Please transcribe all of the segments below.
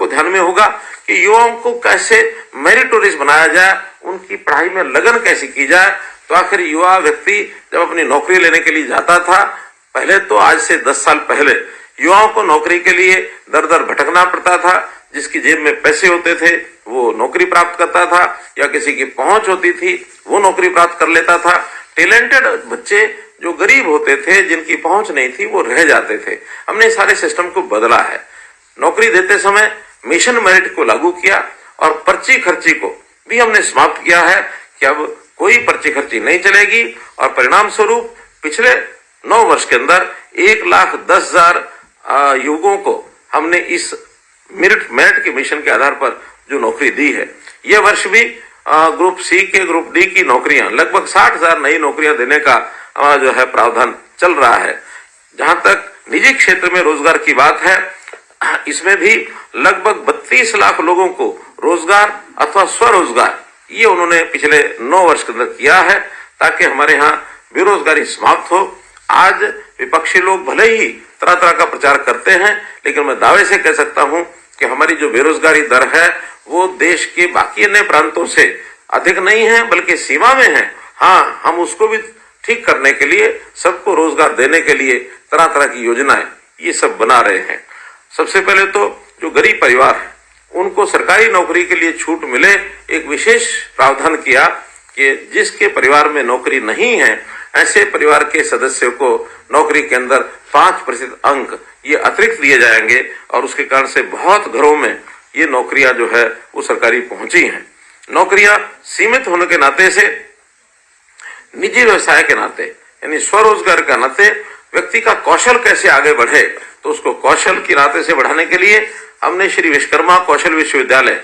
को ध्यान में होगा कि युवाओं को कैसे मेरिटोरियस बनाया जाए, उनकी पढ़ाई में लगन कैसे की जाए। तो आखिर युवा व्यक्ति जब अपनी नौकरी लेने के लिए जाता था, पहले तो आज से 10 साल पहले युवाओं को नौकरी के लिए दर दर भटकना पड़ता था। जिसकी जेब में पैसे होते थे वो नौकरी प्राप्त करता था, या किसी की पहुंच होती थी वो नौकरी प्राप्त कर लेता था। टैलेंटेड बच्चे जो गरीब होते थे, जिनकी पहुंच नहीं थी, वो रह जाते थे। हमने सारे सिस्टम को बदला है। नौकरी देते समय मिशन मेरिट को लागू किया और पर्ची खर्ची को भी हमने समाप्त किया है कि अब कोई पर्ची खर्ची नहीं चलेगी। और परिणाम स्वरूप पिछले 9 वर्ष के अंदर 1,10,000 युवकों को हमने इस मेरिट के मिशन के आधार पर जो नौकरी दी है। यह वर्ष भी ग्रुप सी के, ग्रुप डी की नौकरियां, लगभग 60,000 नई नौकरियां देने का हमारा जो है प्रावधान चल रहा है। जहां तक निजी क्षेत्र में रोजगार की बात है, इसमें भी लगभग 32 लाख लोगों को रोजगार अथवा स्वरोजगार ये उन्होंने पिछले 9 वर्ष के अंदर किया है, ताकि हमारे यहाँ बेरोजगारी समाप्त हो। आज विपक्षी लोग भले ही तरह तरह का प्रचार करते हैं, लेकिन मैं दावे से कह सकता हूं कि हमारी जो बेरोजगारी दर है वो देश के बाकी अन्य प्रांतों से अधिक नहीं है, बल्कि सीमा में है। हाँ, हम उसको भी ठीक करने के लिए, सबको रोजगार देने के लिए तरह तरह की योजनाएं ये सब बना रहे हैं। सबसे पहले तो जो गरीब परिवार है उनको सरकारी नौकरी के लिए छूट मिले, एक विशेष प्रावधान किया कि जिसके परिवार में नौकरी नहीं है ऐसे परिवार के सदस्यों को नौकरी के अंदर 5% अंक ये अतिरिक्त दिए जाएंगे। और उसके कारण से बहुत घरों में ये नौकरियां जो है वो सरकारी पहुंची हैं। नौकरियां सीमित होने के नाते से, निजी व्यवसाय के नाते, यानी स्वरोजगार के नाते व्यक्ति का कौशल कैसे आगे बढ़े, तो उसको कौशल की नाते से बढ़ाने के लिए हमने श्री विश्वकर्मा कौशल विश्वविद्यालय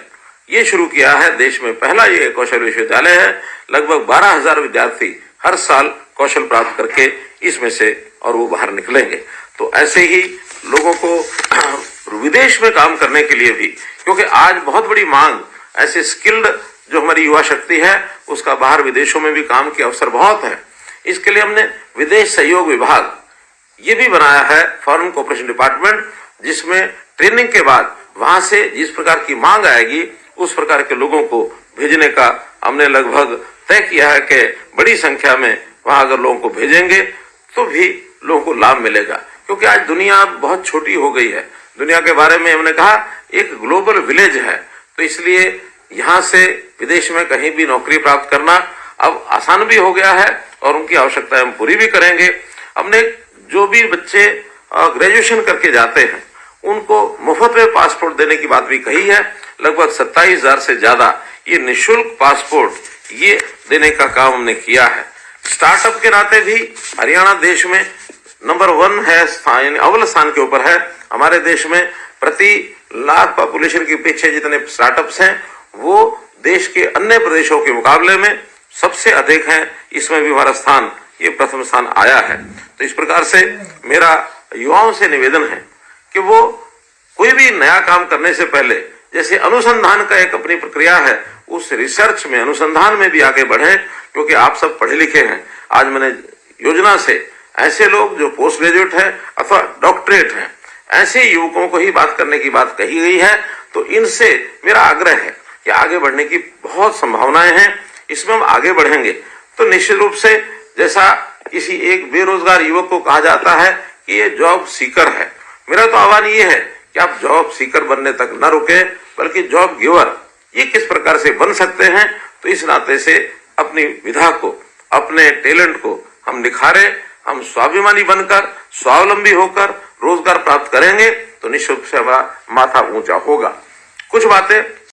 ये शुरू किया है। देश में पहला ये कौशल विश्वविद्यालय है। लगभग 12,000 विद्यार्थी हर साल कौशल प्राप्त करके इसमें से और वो बाहर निकलेंगे। तो ऐसे ही लोगों को विदेश में काम करने के लिए भी, क्योंकि आज बहुत बड़ी मांग ऐसे स्किल्ड जो हमारी युवा शक्ति है उसका बाहर विदेशों में भी काम के अवसर बहुत है। इसके लिए हमने विदेश सहयोग विभाग ये भी बनाया है, फॉरेन कोऑपरेशन डिपार्टमेंट, जिसमें ट्रेनिंग के बाद वहां से जिस प्रकार की मांग आएगी उस प्रकार के लोगों को भेजने का हमने लगभग तय किया है कि बड़ी संख्या में वहां अगर लोगों को भेजेंगे तो भी लोगों को लाभ मिलेगा। क्योंकि आज दुनिया बहुत छोटी हो गई है। दुनिया के बारे में हमने कहा एक ग्लोबल विलेज है, तो इसलिए यहाँ से विदेश में कहीं भी नौकरी प्राप्त करना अब आसान भी हो गया है और उनकी आवश्यकताएं हम पूरी भी करेंगे। हमने जो भी बच्चे ग्रेजुएशन करके जाते हैं उनको मुफ्त में पासपोर्ट देने की बात भी कही है। लगभग 27,000 से ज्यादा ये निःशुल्क पासपोर्ट ये देने का काम हमने किया है। स्टार्टअप के नाते भी हरियाणा देश में नंबर 1 है, अव्वल स्थान के ऊपर है। हमारे देश में प्रति लाख पॉपुलेशन के पीछे जितने स्टार्टअप्स हैं वो देश के अन्य प्रदेशों के मुकाबले में सबसे अधिक हैं। इसमें भी हमारा स्थान ये प्रथम स्थान आया है। तो इस प्रकार से मेरा युवाओं से निवेदन है कि वो कोई भी नया काम करने से पहले जैसे अनुसंधान का एक अपनी प्रक्रिया है, उस रिसर्च में, अनुसंधान में भी आगे बढ़े। क्योंकि आप सब पढ़े लिखे हैं। आज मैंने योजना से ऐसे लोग जो पोस्ट ग्रेजुएट हैं अथवा डॉक्टरेट हैं, ऐसे युवकों को ही बात करने की बात कही गई है। तो इनसे मेरा आग्रह है कि आगे बढ़ने की बहुत संभावनाएं हैं। इसमें हम आगे बढ़ेंगे तो निश्चित रूप से, जैसा किसी एक बेरोजगार युवक को कहा जाता है कि ये जॉब सीकर है, मेरा तो आह्वान ये है कि आप जॉब सीकर बनने तक न रुके, बल्कि जॉब गिवर ये किस प्रकार से बन सकते हैं। तो इस नाते से अपनी विधा को, अपने टैलेंट को हम निखारे, हम स्वाभिमानी बनकर, स्वावलंबी होकर रोजगार प्राप्त करेंगे तो निश्चित रूप से हमारा माथा ऊंचा होगा। कुछ बातें